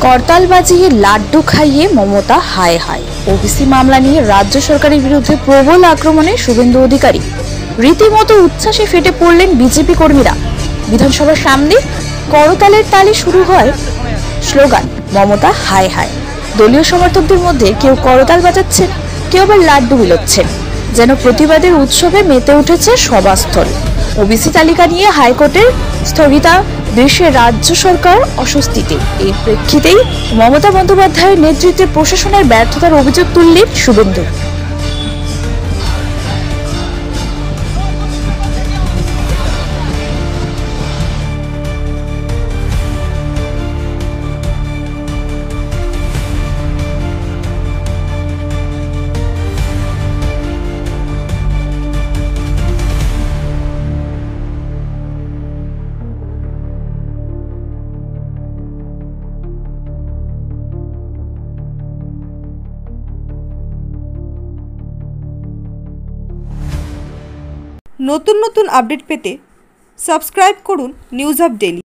করতাল বাজিয়ে লাড্ডু খাইয়ে মমতা হায় হায়। ওবিসি মামলা নিয়ে রাজ্য সরকারের বিরুদ্ধে প্রবল আক্রমণে শুভেন্দু অধিকারী। রীতিমতো উচ্ছ্বাসে ফেটে পড়লেন বিজেপি কর্মীরা। বিধানসভার সামনে করতালের তালে শুরু হয় স্লোগান মমতা হায় হায়। দলীয় সমর্থকদের মধ্যে কেউ করতাল বাজাচ্ছেন, কেউ আবার লাড্ডু বিলোচ্ছেন। যেন প্রতিবাদের উৎসবে মেতে উঠেছে সভাস্থল। ওবিসি তালিকা নিয়ে হাইকোর্টের স্থগিতাদেশে রাজ্য সরকার অস্বস্তিতে। এই প্রেক্ষিতেই মমতা বন্দ্যোপাধ্যায়ের নেতৃত্বে প্রশাসনের ব্যর্থতার অভিযোগ তুললেন শুভেন্দু। নতুন নতুন আপডেট পেতে সাবস্ক্রাইব করুন নিউজ আপ ডেইলি।